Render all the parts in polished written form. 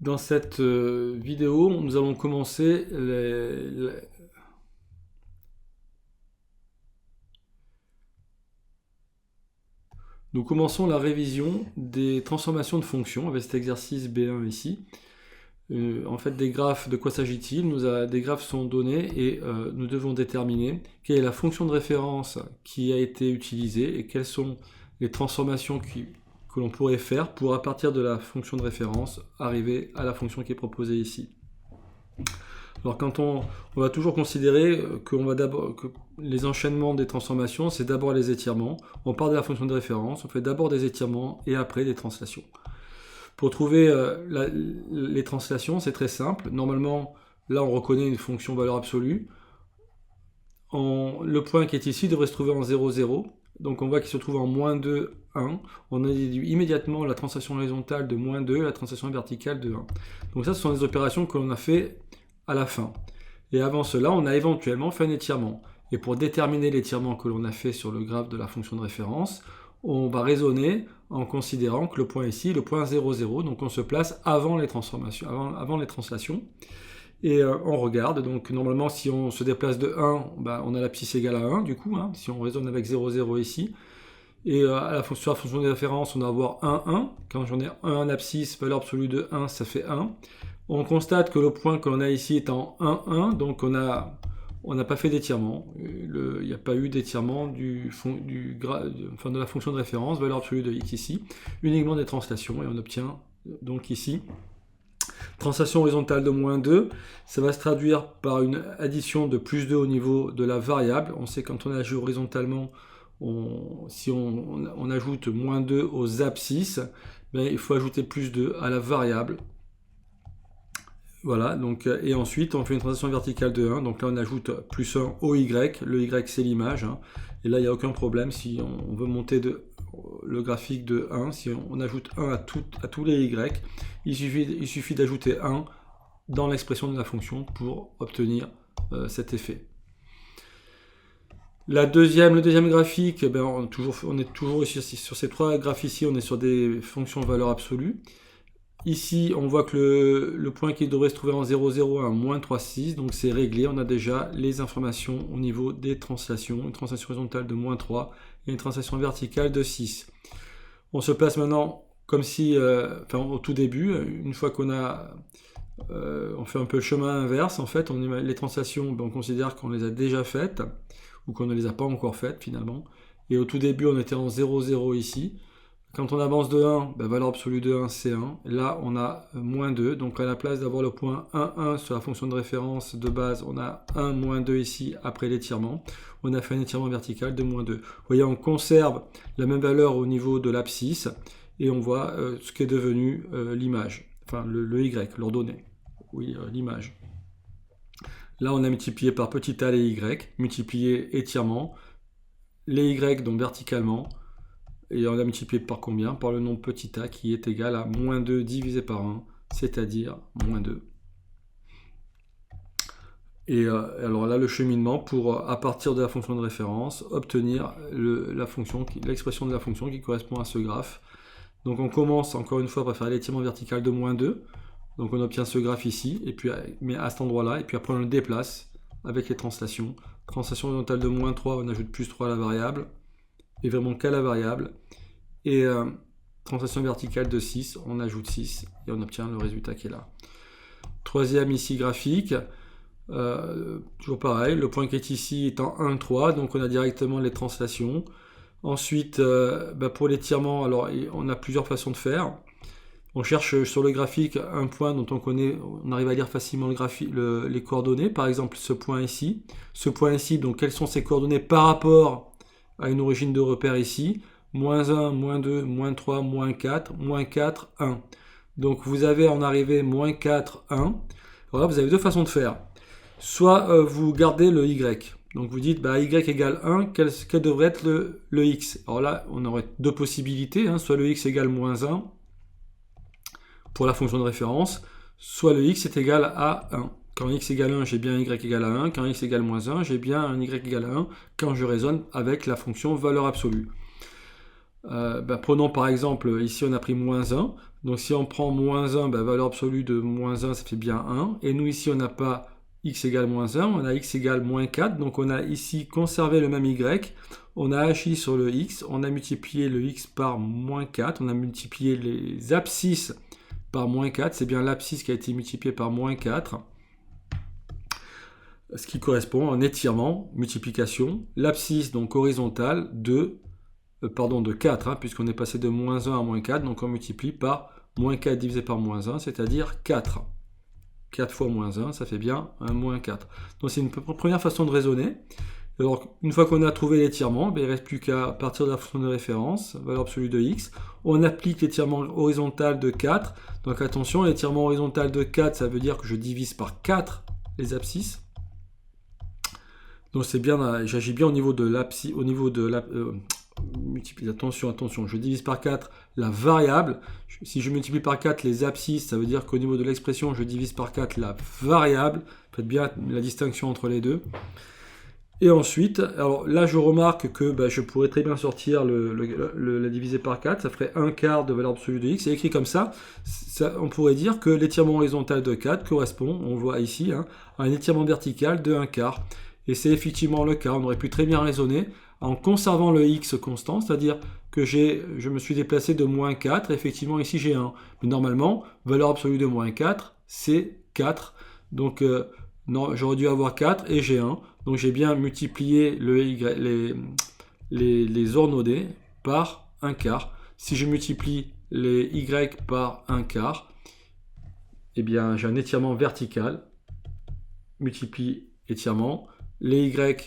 Dans cette vidéo, nous allons commencer Nous commençons la révision des transformations de fonctions avec cet exercice B1 ici. En fait, des graphes, de quoi s'agit-il? Des graphes sont donnés et nous devons déterminer quelle est la fonction de référence qui a été utilisée et quelles sont les transformations que l'on pourrait faire pour, à partir de la fonction de référence, arriver à la fonction qui est proposée ici. Alors on va toujours considérer que les enchaînements des transformations, c'est d'abord les étirements. On part de la fonction de référence, on fait d'abord des étirements et après des translations. Pour trouver les translations, c'est très simple. Normalement, là on reconnaît une fonction valeur absolue. Le point qui est ici devrait se trouver en 0, 0. Donc on voit qu'il se trouve en moins 2, 1. On a déduit immédiatement la translation horizontale de moins 2 et la translation verticale de 1. Donc ça, ce sont des opérations que l'on a fait à la fin. Et avant cela, on a éventuellement fait un étirement. Et pour déterminer l'étirement que l'on a fait sur le graphe de la fonction de référence, on va raisonner en considérant que le point ici est le point 0, 0. Donc on se place avant les transformations, avant les translations. Et on regarde, donc normalement si on se déplace de 1, on a l'abscisse égale à 1 du coup, si on raisonne avec 0, 0 ici. Et sur la fonction de référence, on va avoir 1, 1. Quand j'en ai 1 en abscisse, valeur absolue de 1, ça fait 1. On constate que le point que l'on a ici est en 1, 1, donc on n'a pas fait d'étirement. Il n'y a pas eu d'étirement de la fonction de référence, valeur absolue de x ici, uniquement des translations, et on obtient donc ici translation horizontale de moins 2, ça va se traduire par une addition de plus 2 au niveau de la variable. On sait quand on agit horizontalement, si on ajoute moins 2 aux abscisses, il faut ajouter plus 2 à la variable. Voilà, donc, et ensuite on fait une translation verticale de 1, donc là on ajoute plus 1 au y, le y c'est l'image, et là il n'y a aucun problème si on veut monter le graphique de 1, si on ajoute 1 à tous les y, il suffit d'ajouter 1 dans l'expression de la fonction pour obtenir cet effet. Le deuxième graphique, on est toujours sur ces trois graphes ici, on est sur des fonctions valeur absolue. Ici, on voit que le point qui devrait se trouver en 0, 0 à moins 3, 6, donc c'est réglé. On a déjà les informations au niveau des translations. Une translation horizontale de moins 3 et une translation verticale de 6. On se place maintenant comme si, au tout début, une fois qu'on a... on fait un peu le chemin inverse, en fait, les translations, on considère qu'on les a déjà faites, ou qu'on ne les a pas encore faites finalement. Et au tout début, on était en 0, 0 ici. Quand on avance de 1, valeur absolue de 1, c'est 1. Là, on a moins 2. Donc, à la place d'avoir le point 1, 1 sur la fonction de référence de base, on a 1, moins 2 ici après l'étirement. On a fait un étirement vertical de moins 2. Vous voyez, on conserve la même valeur au niveau de l'abscisse et on voit ce qu'est devenu l'image, enfin le y, l'ordonnée. Oui, l'image. Là, on a multiplié par petit a les y, multiplié étirement, les y donc verticalement. Et on a multiplié par combien? Par le nombre petit a qui est égal à moins 2 divisé par 1, c'est-à-dire moins 2. Et alors là, le cheminement pour, à partir de la fonction de référence, obtenir l'expression de la fonction qui correspond à ce graphe. Donc on commence encore une fois par faire l'étirement vertical de moins 2. Donc on obtient ce graphe ici, et puis, mais à cet endroit-là, et puis après on le déplace avec les translations. Translation horizontale de moins 3, on ajoute plus 3 à la variable, et vraiment qu'à la variable. Et translation verticale de 6, on ajoute 6 et on obtient le résultat qui est là. Troisième ici graphique, toujours pareil, le point qui est ici est en 1, 3, donc on a directement les translations. Ensuite, pour l'étirement, alors on a plusieurs façons de faire. On cherche sur le graphique un point dont on arrive à lire facilement les coordonnées, par exemple ce point ici. Ce point ici, donc quelles sont ses coordonnées par rapport à une origine de repère ici? Moins 1, moins 2, moins 3, moins 4, 1. Donc vous avez en arrivée moins 4, 1. Alors là, vous avez deux façons de faire. Soit vous gardez le y. Donc vous dites, y égale 1, quel devrait être le x? Alors là, on aurait deux possibilités. Soit le x égale moins 1 pour la fonction de référence, soit le x est égal à 1. Quand x égale 1, j'ai bien y égale à 1. Quand x égale moins 1, j'ai bien un y égale à 1 quand je raisonne avec la fonction valeur absolue. Prenons par exemple, ici on a pris moins 1. Donc si on prend moins 1, valeur absolue de moins 1, ça fait bien 1. Et nous ici, on n'a pas x égale moins 1, on a x égale moins 4. Donc on a ici conservé le même y. On a agi sur le x, on a multiplié le x par moins 4. On a multiplié les abscisses par moins 4. C'est bien l'abscisse qui a été multipliée par moins 4. Ce qui correspond à un étirement, multiplication. L'abscisse, donc horizontale, de 4, puisqu'on est passé de moins 1 à moins 4, donc on multiplie par moins 4 divisé par moins 1, c'est-à-dire 4. 4 fois moins 1, ça fait bien un moins 4. Donc c'est une première façon de raisonner. Alors, une fois qu'on a trouvé l'étirement, il ne reste plus qu'à partir de la fonction de référence, valeur absolue de x, on applique l'étirement horizontal de 4. Donc attention, l'étirement horizontal de 4, ça veut dire que je divise par 4 les abscisses. Donc c'est bien, j'agis bien au niveau de l'abscisse, au niveau de la... attention, je divise par 4 la variable. Si je multiplie par 4 les abscisses, ça veut dire qu'au niveau de l'expression, je divise par 4 la variable. Faites bien la distinction entre les deux. Et ensuite, alors là, je remarque que je pourrais très bien sortir la diviser par 4. Ça ferait 1 quart de valeur absolue de x. Et écrit comme ça, on pourrait dire que l'étirement horizontal de 4 correspond, on voit ici, à un étirement vertical de 1 quart. Et c'est effectivement le cas. On aurait pu très bien raisonner en conservant le x constant, c'est-à-dire que je me suis déplacé de moins 4, effectivement ici j'ai 1. Mais normalement, valeur absolue de moins 4, c'est 4. Donc non, j'aurais dû avoir 4 et j'ai 1. Donc j'ai bien multiplié les ordonnées par 1 quart. Si je multiplie les y par 1 quart, eh bien j'ai un étirement vertical, multiplie étirement. Les y,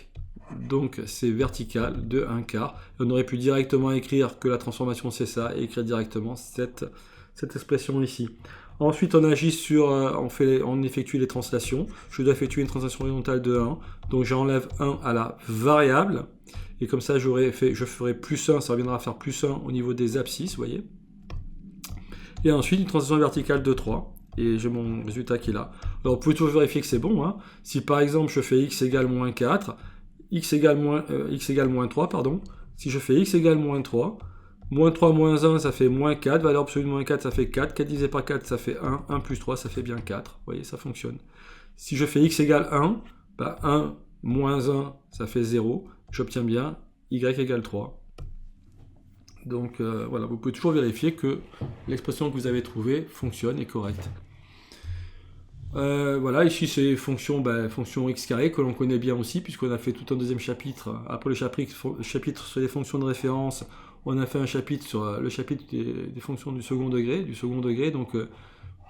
donc c'est vertical de 1 quart. On aurait pu directement écrire que la transformation c'est ça et écrire directement cette expression ici. Ensuite on agit sur, on effectue les translations. Je dois effectuer une translation horizontale de 1. Donc j'enlève 1 à la variable. Et comme ça je ferai plus 1, ça reviendra à faire plus 1 au niveau des abscisses, vous voyez. Et ensuite une translation verticale de 3. Et j'ai mon résultat qui est là. Alors, vous pouvez toujours vérifier que c'est bon. Si par exemple je fais x égale moins 4, x égale moins 3, pardon. Si je fais x égale moins 3, moins 3 moins 1, ça fait moins 4. Valeur absolue de moins 4, ça fait 4. 4 divisé par 4, ça fait 1. 1 plus 3, ça fait bien 4. Vous voyez, ça fonctionne. Si je fais x égale 1, 1 moins 1, ça fait 0. J'obtiens bien y égale 3. Donc voilà, vous pouvez toujours vérifier que l'expression que vous avez trouvée fonctionne et est correcte. Voilà, ici c'est fonction x carré que l'on connaît bien aussi, puisqu'on a fait tout un deuxième chapitre. Après le chapitre sur les fonctions de référence, on a fait un chapitre sur le chapitre des fonctions du second degré. Donc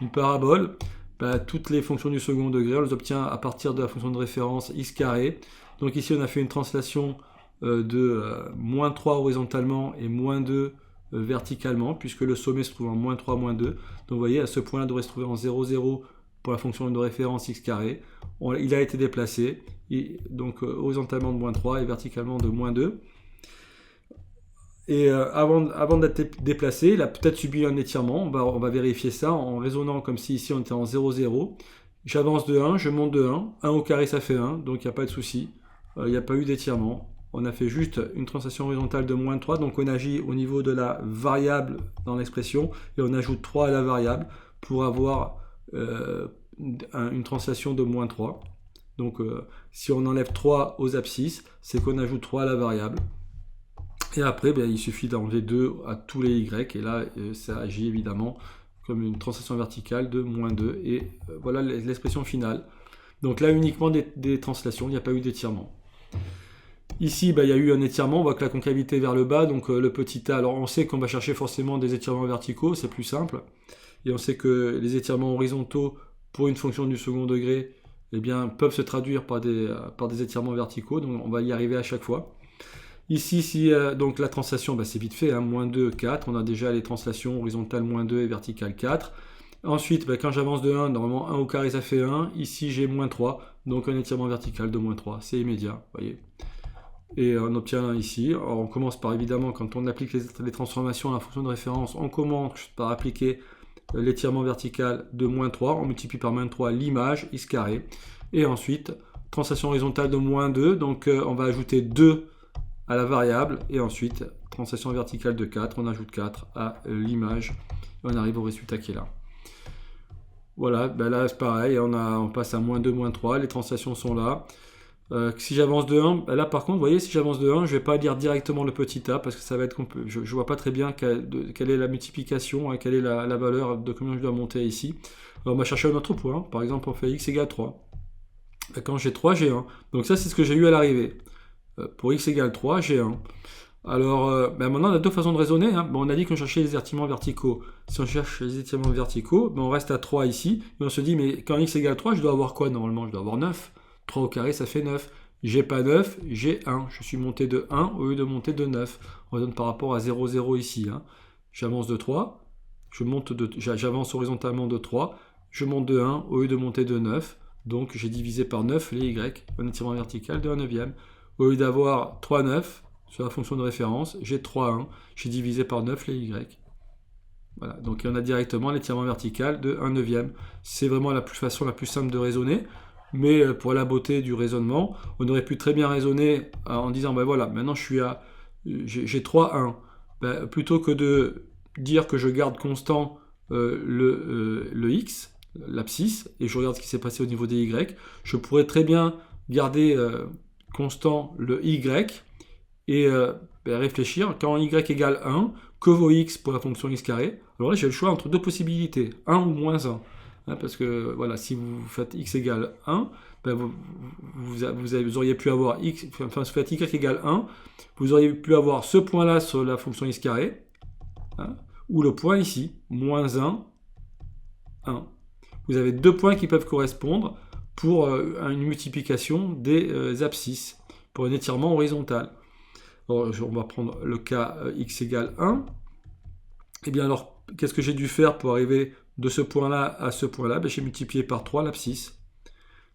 une parabole, toutes les fonctions du second degré, on les obtient à partir de la fonction de référence x carré. Donc ici on a fait une translation de moins 3 horizontalement et moins 2 verticalement, puisque le sommet se trouve en moins 3, moins 2. Donc vous voyez, à ce point-là, il devrait se trouver en 0, 0 pour la fonction de référence x carré. Il a été déplacé, donc horizontalement de moins 3 et verticalement de moins 2. Et avant d'être déplacé, il a peut-être subi un étirement. On va vérifier ça en raisonnant comme si ici on était en 0, 0. J'avance de 1, je monte de 1. 1 au carré, ça fait 1, donc il n'y a pas de souci. Il n'y a pas eu d'étirement. On a fait juste une translation horizontale de moins 3, donc on agit au niveau de la variable dans l'expression, et on ajoute 3 à la variable pour avoir une translation de moins 3. Donc si on enlève 3 aux abscisses, c'est qu'on ajoute 3 à la variable. Et après, il suffit d'enlever 2 à tous les y, et là, ça agit évidemment comme une translation verticale de moins 2, et voilà l'expression finale. Donc là, uniquement des translations, il n'y a pas eu d'étirement. Ici, il y a eu un étirement, on voit que la concavité est vers le bas, donc le petit a, alors on sait qu'on va chercher forcément des étirements verticaux, c'est plus simple, et on sait que les étirements horizontaux pour une fonction du second degré, peuvent se traduire par des étirements verticaux, donc on va y arriver à chaque fois. Ici, donc la translation, c'est vite fait, moins 2, 4, on a déjà les translations horizontales moins 2 et verticales 4. Ensuite, quand j'avance de 1, normalement 1 au carré ça fait 1, ici j'ai moins 3, donc un étirement vertical de moins 3, c'est immédiat, vous voyez. Et on obtient ici, alors on commence par évidemment, quand on applique les transformations à la fonction de référence, on commence par appliquer l'étirement vertical de moins 3, on multiplie par moins 3 l'image, x carré, et ensuite, translation horizontale de moins 2, donc on va ajouter 2 à la variable, et ensuite, translation verticale de 4, on ajoute 4 à l'image, et on arrive au résultat qui est là. Voilà, ben là c'est pareil, on passe à -2, -3, les translations sont là. Si j'avance de 1, ben là par contre, vous voyez, si j'avance de 1, je ne vais pas lire directement le petit a, parce que ça va être je ne vois pas très bien quelle est la multiplication, hein, quelle est la valeur de combien je dois monter ici. Alors on va chercher un autre point, par exemple on fait x égale 3. Ben, quand j'ai 3, j'ai 1. Donc ça c'est ce que j'ai eu à l'arrivée. Pour x égale 3, j'ai 1. Alors, ben maintenant, on a deux façons de raisonner. Hein. Bon, on a dit qu'on cherchait les étirements verticaux. Si on cherche les étirements verticaux, ben on reste à 3 ici. Et on se dit, mais quand x égale 3, je dois avoir quoi normalement? Je dois avoir 9. 3 au carré, ça fait 9. J'ai pas 9, j'ai 1. Je suis monté de 1 au lieu de monter de 9. On raisonne par rapport à 0, 0 ici. Hein. J'avance de 3. J'avance horizontalement de 3. Je monte de 1 au lieu de monter de 9. Donc, j'ai divisé par 9 les y, un étirement vertical de 1 neuvième. Au lieu d'avoir 3, 9, sur la fonction de référence, j'ai 3, 1, j'ai divisé par 9 les y. Voilà, donc on a directement l'étirement vertical de 1 neuvième. C'est vraiment la façon la plus simple de raisonner, mais pour la beauté du raisonnement, on aurait pu très bien raisonner en disant, ben voilà, maintenant j'ai 3, 1. Ben, plutôt que de dire que je garde constant le x, l'abscisse, et je regarde ce qui s'est passé au niveau des y, je pourrais très bien garder constant le y, et réfléchir, quand y égale 1, que vaut x pour la fonction x carré? Alors là, j'ai le choix entre deux possibilités, 1 ou moins 1. Hein, parce que voilà, si vous faites x égale 1, ben vous auriez pu avoir x, enfin, si vous faites y égale 1, vous auriez pu avoir ce point-là sur la fonction x carré, hein, ou le point ici, moins 1, 1. Vous avez deux points qui peuvent correspondre pour une multiplication des abscisses, pour un étirement horizontal. Alors, on va prendre le cas x égale 1. Et bien alors, qu'est-ce que j'ai dû faire pour arriver de ce point-là à ce point-là? Ben, j'ai multiplié par 3 l'abscisse.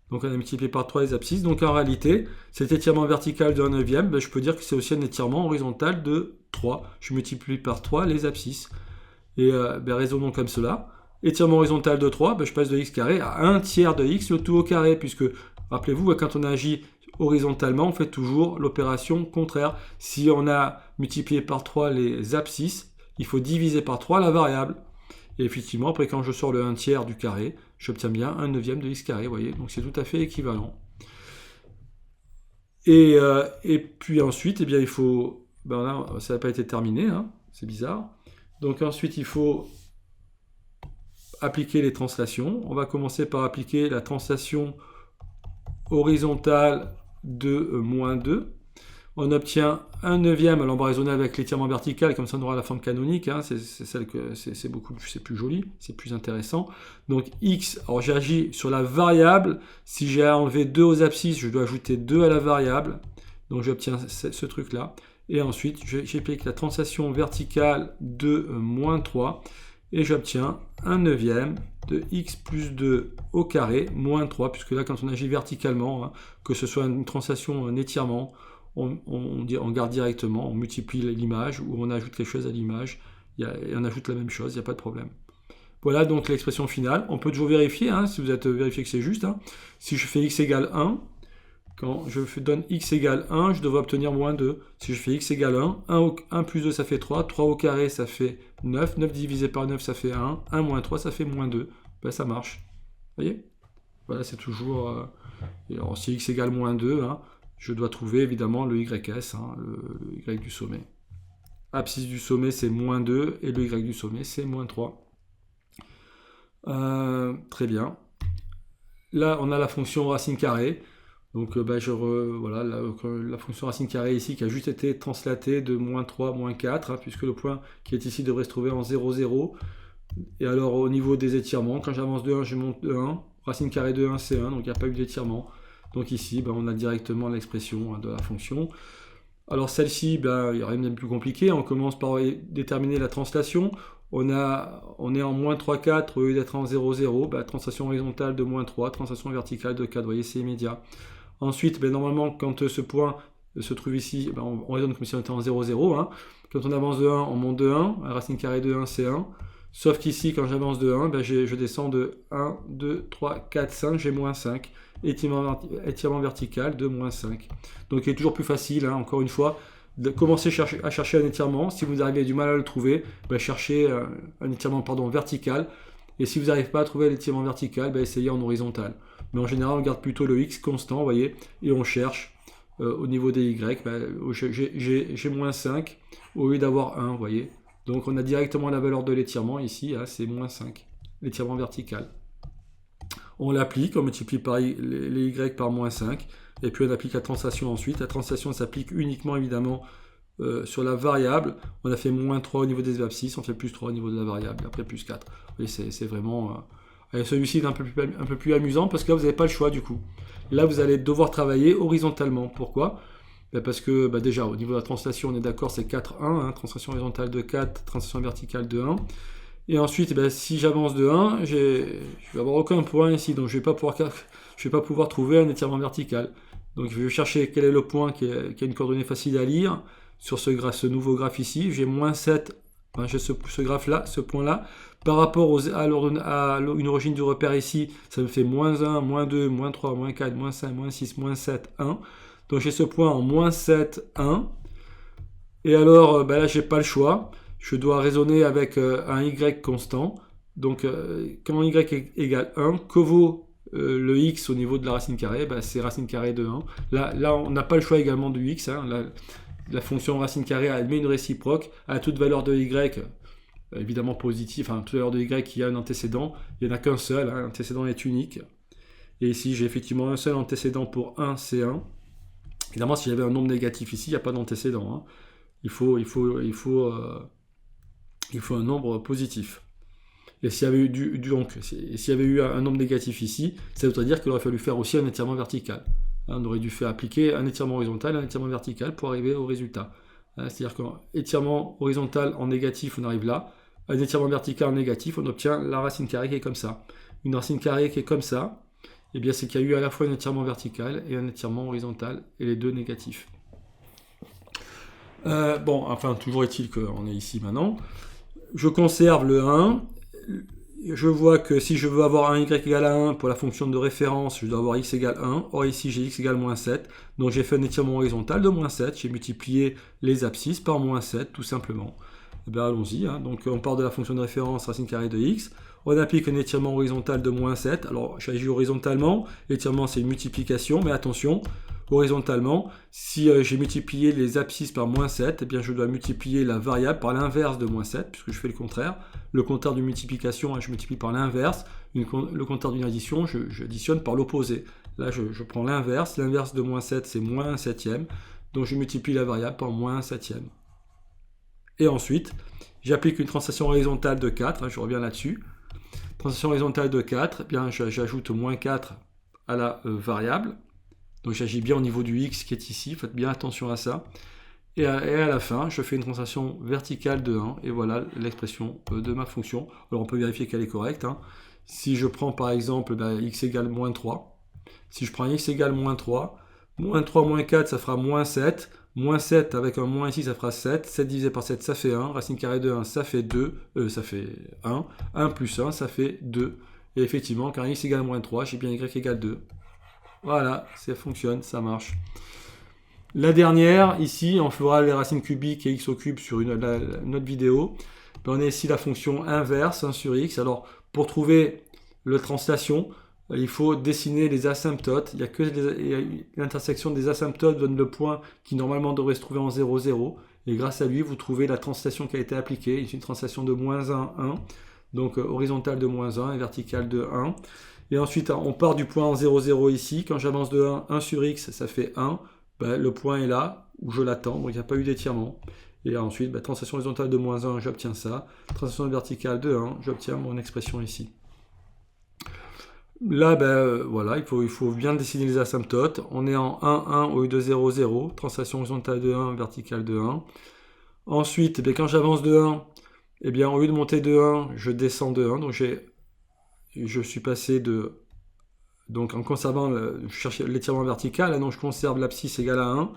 Donc on a multiplié par 3 les abscisses. Donc en réalité, cet étirement vertical de 1 neuvième, ben, je peux dire que c'est aussi un étirement horizontal de 3. Je multiplie par 3 les abscisses. Et ben, raisonnons comme cela. Étirement horizontal de 3, ben, je passe de x carré à 1 tiers de x, le tout au carré, puisque, rappelez-vous, quand on agit horizontalement, on fait toujours l'opération contraire. Si on a multiplié par 3 les abscisses, il faut diviser par 3 la variable. Et effectivement, après quand je sors le 1 tiers du carré, j'obtiens bien 1 neuvième de x carré, vous voyez, donc c'est tout à fait équivalent. Et puis ensuite, eh bien, il faut... Ben là, ça n'a pas été terminé, hein, c'est bizarre. Donc ensuite, il faut appliquer les translations. On va commencer par appliquer la translation horizontale de moins 2. On obtient 1 neuvième, alors on va raisonner avec l'étirement vertical, comme ça on aura la forme canonique, hein, c'est plus joli, c'est plus intéressant. Donc x, alors j'ai agi sur la variable, si j'ai enlevé 2 aux abscisses, je dois ajouter 2 à la variable, donc j'obtiens ce truc-là. Et ensuite, j'applique la translation verticale de moins 3, et j'obtiens 1 neuvième de x plus 2 au carré, moins 3, puisque là, quand on agit verticalement, hein, que ce soit une translation, un étirement, on garde directement, on multiplie l'image, ou on ajoute quelque chose à l'image, et on ajoute la même chose, il n'y a pas de problème. Voilà donc l'expression finale. On peut toujours vérifier, hein, si vous êtes vérifié que c'est juste. Hein. Si je fais x égale 1, quand je donne x égale 1, je devrais obtenir moins 2. Si je fais x égale 1 plus 2 ça fait 3, 3 au carré ça fait 9, 9 divisé par 9 ça fait 1, 1 moins 3 ça fait moins 2. Ben, ça marche. Vous voyez? Voilà, c'est toujours... alors si x égale moins 2, hein, je dois trouver évidemment le ys, hein, le y du sommet. Abscisse du sommet c'est moins 2 et le y du sommet c'est moins 3. Très bien. Là on a la fonction racine carrée. Donc voilà, la fonction racine carrée ici qui a juste été translatée de moins 3, moins 4, hein, puisque le point qui est ici devrait se trouver en 0, 0. Et alors au niveau des étirements, quand j'avance de 1, je monte de 1. Racine carrée de 1, c'est 1, donc il n'y a pas eu d'étirement. Donc ici, on a directement l'expression de la fonction. Alors celle-ci, il n'y a rien de plus compliqué. On commence par déterminer la translation. On est en moins 3, 4 au lieu d'être en 0, 0. Translation horizontale de moins 3, translation verticale de 4. Vous voyez, c'est immédiat. Ensuite, normalement, quand ce point se trouve ici, on raisonne comme si on était en 0, 0. Hein. Quand on avance de 1, on monte de 1. Racine carrée de 1, c'est 1. Sauf qu'ici, quand j'avance de 1, je descends de 1, 2, 3, 4, 5, j'ai moins 5. Étirement vertical de moins 5. Donc il est toujours plus facile, hein, encore une fois, commencez à chercher un étirement. Si vous arrivez du mal à le trouver, cherchez un étirement vertical. Et si vous n'arrivez pas à trouver l'étirement vertical, essayez en horizontal. Mais en général, on garde plutôt le X constant, vous voyez, et on cherche au niveau des Y. J'ai moins 5 au lieu d'avoir 1, vous voyez. Donc on a directement la valeur de l'étirement ici, hein, c'est moins 5, l'étirement vertical. On l'applique, on multiplie par les Y par moins 5, et puis on applique la translation ensuite. La translation s'applique uniquement évidemment sur la variable. On a fait moins 3 au niveau des abscisses, on fait plus 3 au niveau de la variable, après plus 4. Vous voyez, c'est vraiment... celui-ci est un peu plus amusant parce que là vous n'avez pas le choix du coup. Là vous allez devoir travailler horizontalement. Pourquoi ? Parce que déjà au niveau de la translation on est d'accord, c'est 4, 1, hein, translation horizontale de 4, translation verticale de 1. Et ensuite si j'avance de 1, je vais avoir aucun point ici, donc je ne vais pas pouvoir trouver un étirement vertical. Donc je vais chercher quel est le point qui a une coordonnée facile à lire sur ce nouveau graphe ici. J'ai moins 7, j'ai ce graphe-là, ce point-là. Par rapport à une origine du repère ici, ça me fait moins 1, moins 2, moins 3, moins 4, moins 5, moins 6, moins 7, 1. Donc j'ai ce point en moins 7, 1. Et alors là, j'ai pas le choix. Je dois raisonner avec un y constant. Donc quand y égale 1, que vaut le x au niveau de la racine carrée ? C'est racine carrée de 1. Là on n'a pas le choix également du x. Hein. La fonction racine carrée admet une réciproque à toute valeur de y, évidemment positive, enfin toute valeur de y qui a un antécédent. Il n'y en a qu'un seul, hein, l'antécédent est unique. Et ici j'ai effectivement un seul antécédent pour 1, c'est 1. Évidemment, si j'avais un nombre négatif ici, il n'y a pas d'antécédent. Hein. Il faut un nombre positif. Et s'il y avait eu un nombre négatif ici, ça voudrait dire qu'il aurait fallu faire aussi un étirement vertical. Hein, on aurait dû appliquer un étirement horizontal et un étirement vertical pour arriver au résultat. Hein, c'est-à-dire qu'un étirement horizontal en négatif, on arrive là. Un étirement vertical en négatif, on obtient la racine carrée qui est comme ça. Une racine carrée qui est comme ça, c'est qu'il y a eu à la fois un étirement vertical et un étirement horizontal, et les deux négatifs. Toujours est-il qu'on est ici maintenant. Je conserve le 1. Je vois que si je veux avoir un y égale à 1 pour la fonction de référence, je dois avoir x égale 1. Or ici, j'ai x égale moins 7. Donc j'ai fait un étirement horizontal de moins 7. J'ai multiplié les abscisses par moins 7, tout simplement. Allons-y. Hein. Donc on part de la fonction de référence racine carrée de x. On applique un étirement horizontal de moins 7. Alors j'agis horizontalement. L'étirement, c'est une multiplication. Mais attention, horizontalement, si j'ai multiplié les abscisses par moins 7, je dois multiplier la variable par l'inverse de moins 7, puisque je fais le contraire. Le compteur d'une multiplication, je multiplie par l'inverse. Le compteur d'une addition, je additionne par l'opposé. Là, je prends l'inverse. L'inverse de moins 7, c'est moins 1 septième. Donc je multiplie la variable par moins 1 septième. Et ensuite, j'applique une translation horizontale de 4. Je reviens là-dessus. Translation horizontale de 4, j'ajoute moins 4 à la variable. Donc j'agis bien au niveau du x qui est ici, faites bien attention à ça. Et à la fin, je fais une translation verticale de 1, et voilà l'expression de ma fonction. Alors on peut vérifier qu'elle est correcte. Hein. Si je prends par exemple x égale moins 3, si je prends x égale moins 3, moins 3 moins 4, ça fera moins 7. Moins 7 avec un moins ici, ça fera 7. 7 divisé par 7, ça fait 1. Racine carrée de 1, ça fait 2. Ça fait 1. 1 plus 1, ça fait 2. Et effectivement, quand x égale moins 3, j'ai bien y égale 2. Voilà, ça fonctionne, ça marche. La dernière, ici, on fera les racines cubiques et x au cube sur une autre vidéo. On a ici la fonction inverse 1 sur x. Alors, pour trouver la translation, il faut dessiner les asymptotes. Il y a que l'intersection des asymptotes donne le point qui normalement devrait se trouver en 0, 0. Et grâce à lui, vous trouvez la translation qui a été appliquée. Ici, une translation de moins 1, 1. Donc horizontale de moins 1 et verticale de 1. Et ensuite, on part du point en 0, 0 ici. Quand j'avance de 1 sur x, ça fait 1. Le point est là, où je l'attends. Donc il n'y a pas eu d'étirement. Et ensuite, translation horizontale de moins 1, j'obtiens ça. Translation verticale de 1, j'obtiens mon expression ici. Là, voilà, il faut bien dessiner les asymptotes. On est en 1, 1 au lieu de 0, 0. Translation horizontale de 1, verticale de 1. Ensuite, quand j'avance de 1, au lieu de monter de 1, je descends de 1. Donc je suis passé de... Donc en conservant, je cherche l'étirement vertical. Là, donc je conserve l'abscisse égale à 1.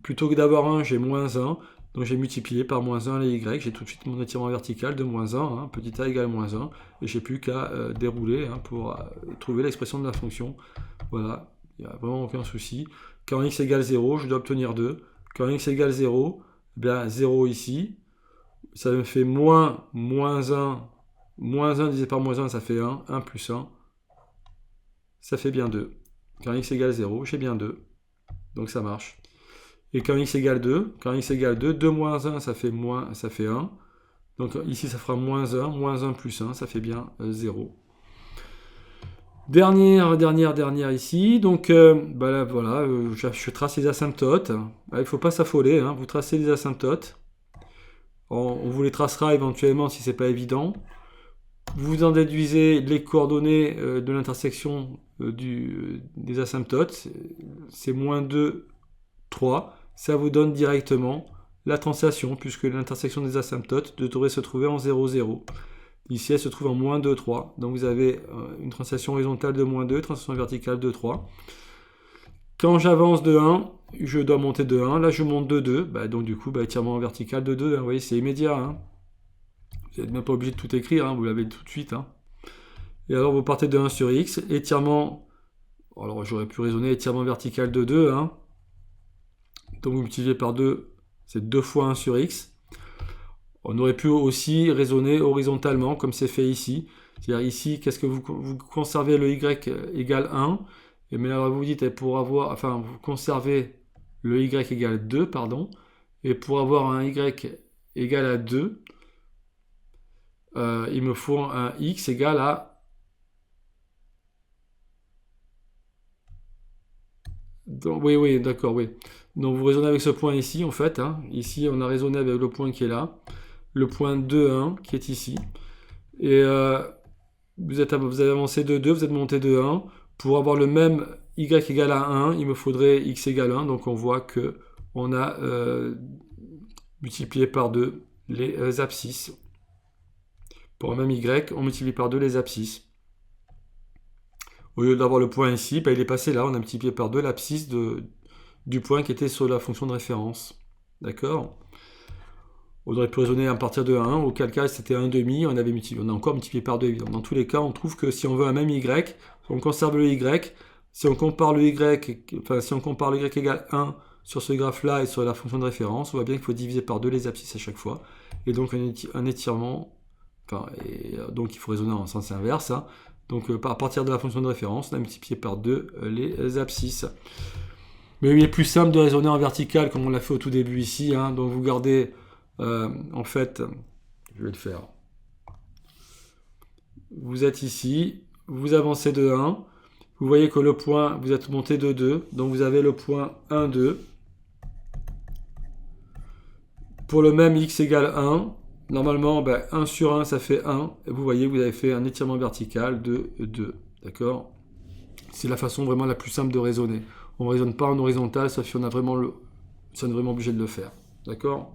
Plutôt que d'avoir 1, j'ai moins 1. Donc j'ai multiplié par moins 1 les y, j'ai tout de suite mon étirement vertical de moins 1, hein, petit a égale moins 1, et j'ai plus qu'à dérouler pour trouver l'expression de la fonction. Voilà, il n'y a vraiment aucun souci. Quand x égale 0, je dois obtenir 2. quand x égale 0, eh bien 0 ici, ça me fait moins 1 divisé par moins 1, ça fait 1, 1 plus 1, ça fait bien 2. Quand x égale 0, j'ai bien 2, donc ça marche. Et quand x égale 2, 2 moins 1, ça fait 1. Donc ici, ça fera moins 1 plus 1, ça fait bien 0. Dernière ici. Donc là, voilà, je trace les asymptotes. Il ne faut pas s'affoler, hein, vous tracez les asymptotes. On vous les tracera éventuellement si ce n'est pas évident. Vous en déduisez les coordonnées de l'intersection des asymptotes. C'est moins 2, 3. Ça vous donne directement la translation, puisque l'intersection des asymptotes devrait se trouver en 0, 0. Ici, elle se trouve en moins 2, 3. Donc vous avez une translation horizontale de moins 2, translation verticale de 3. Quand j'avance de 1, je dois monter de 1. Là, je monte de 2. Donc du coup, étirement vertical de 2. Hein. Vous voyez, c'est immédiat. Hein. Vous n'êtes même pas obligé de tout écrire. Hein. Vous l'avez tout de suite. Hein. Et alors, vous partez de 1 sur x. Étirement... Alors, j'aurais pu raisonner étirement vertical de 2. Hein. Donc vous multipliez par 2, c'est 2 fois 1 sur x. On aurait pu aussi raisonner horizontalement, comme c'est fait ici. C'est-à-dire ici, qu'est-ce que vous conservez le y égale 1. Et mais alors vous dites, vous conservez le y égale 2, pardon. Et pour avoir un y égal à 2, il me faut un x égal à... Donc, oui, d'accord, oui. Donc vous raisonnez avec ce point ici, en fait. Hein. Ici, on a raisonné avec le point qui est là. Le point 2, 1, qui est ici. Et vous avez avancé de 2, vous êtes monté de 1. Pour avoir le même y égale à 1, il me faudrait x égale 1. Donc on voit que on a multiplié par 2 les abscisses. Pour un même y, on multiplie par 2 les abscisses. Au lieu d'avoir le point ici, il est passé là. On a multiplié par 2 l'abscisse du point qui était sur la fonction de référence. D'accord ? On aurait pu raisonner à partir de 1, auquel cas c'était 1,5, on a encore multiplié par 2 évidemment. Dans tous les cas, on trouve que si on veut un même y, on conserve le y, si on compare le y égale 1 sur ce graphe-là et sur la fonction de référence, on voit bien qu'il faut diviser par 2 les abscisses à chaque fois. Et donc un étirement, donc il faut raisonner en sens inverse. Hein. Donc à partir de la fonction de référence, on a multiplié par 2 les abscisses. Mais il est plus simple de raisonner en vertical comme on l'a fait au tout début ici. Hein. Donc vous gardez... en fait, je vais le faire. Vous êtes ici, vous avancez de 1, vous voyez que le point, vous êtes monté de 2, donc vous avez le point 1, 2. Pour le même x égale 1, normalement, 1 sur 1, ça fait 1. Et vous voyez, vous avez fait un étirement vertical de 2. D'accord ? C'est la façon vraiment la plus simple de raisonner. On ne raisonne pas en horizontal, sauf si on est vraiment obligé de le faire. D'accord ?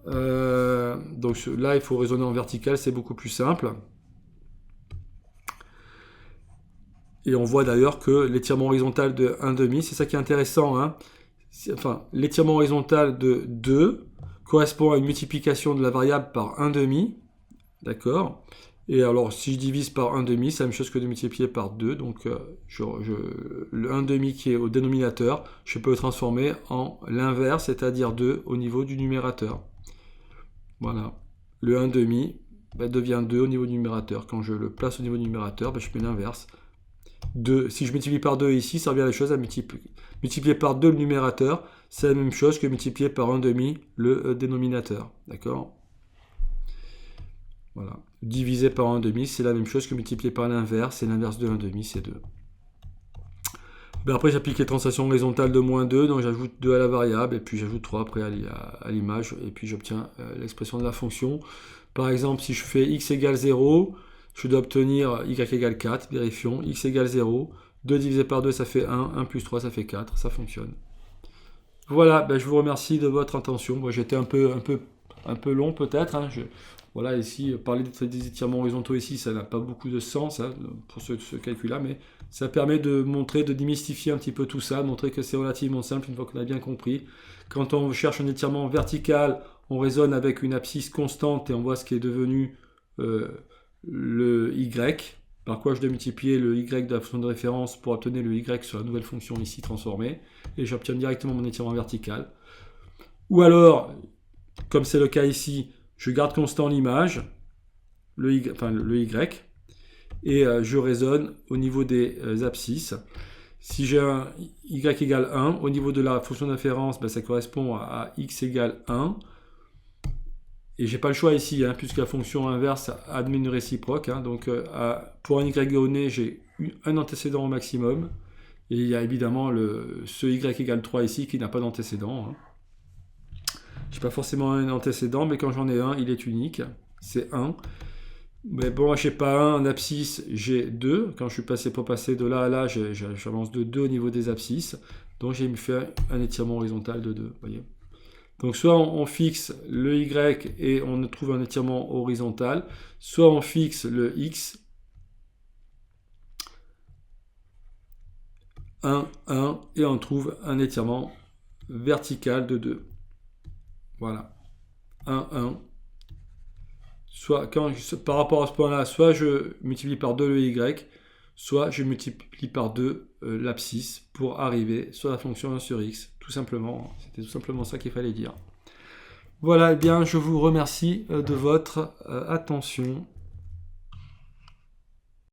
Donc là, il faut raisonner en vertical, c'est beaucoup plus simple. Et on voit d'ailleurs que l'étirement horizontal de 1,5, c'est ça qui est intéressant. Hein. L'étirement horizontal de 2 correspond à une multiplication de la variable par 1,5. D'accord ? Et alors, si je divise par 1,5, c'est la même chose que de multiplier par 2. Donc, le 1,5 qui est au dénominateur, je peux le transformer en l'inverse, c'est-à-dire 2 au niveau du numérateur. Voilà. Le 1,5 devient 2 au niveau du numérateur. Quand je le place au niveau du numérateur, je mets l'inverse. 2. Si je multiplie par 2 ici, ça revient à la chose à multiplier par 2 le numérateur. C'est la même chose que multiplier par 1,5 le dénominateur. D'accord ? Voilà. Diviser par 1,5, c'est la même chose que multiplier par l'inverse. Et l'inverse de 1,5, c'est 2. Après, j'applique les translations horizontales de moins 2, donc j'ajoute 2 à la variable, et puis j'ajoute 3 après à l'image, et puis j'obtiens l'expression de la fonction. Par exemple, si je fais x égale 0, je dois obtenir y égale 4, vérifions, x égale 0, 2 divisé par 2, ça fait 1, 1 plus 3, ça fait 4, ça fonctionne. Voilà, je vous remercie de votre attention. Moi, j'étais un peu long peut-être, hein. Voilà, ici, parler des étirements horizontaux ici, ça n'a pas beaucoup de sens hein, pour ce calcul-là, mais ça permet de montrer, de démystifier un petit peu tout ça, montrer que c'est relativement simple une fois qu'on a bien compris. Quand on cherche un étirement vertical, on raisonne avec une abscisse constante et on voit ce qui est devenu le y. par quoi je dois multiplier le y de la fonction de référence pour obtenir le y sur la nouvelle fonction ici transformée, et j'obtiens directement mon étirement vertical. Ou alors, comme c'est le cas ici, je garde constant l'image, le y, et je raisonne au niveau des abscisses. Si j'ai un y égale 1, au niveau de la fonction de référence, ça correspond à x égale 1. Et j'ai pas le choix ici, puisque la fonction inverse admet une réciproque. Donc pour un y donné, j'ai un antécédent au maximum. Et il y a évidemment ce y égale 3 ici qui n'a pas d'antécédent. Je n'ai pas forcément un antécédent, mais quand j'en ai un, il est unique. C'est 1. Mais bon, je n'ai pas un abscisse, j'ai 2. Quand je suis passé pour passer de là à là, j'avance de 2 au niveau des abscisses. Donc j'ai fait un étirement horizontal de 2. Voyez. Donc soit on fixe le y et on trouve un étirement horizontal, soit on fixe le x, 1, 1, et on trouve un étirement vertical de 2. Voilà. 1, 1. Soit par rapport à ce point-là, soit je multiplie par 2 le y, soit je multiplie par 2 l'abscisse pour arriver sur la fonction 1 sur x. Tout simplement, c'était tout simplement ça qu'il fallait dire. Voilà, eh bien, je vous remercie de votre attention.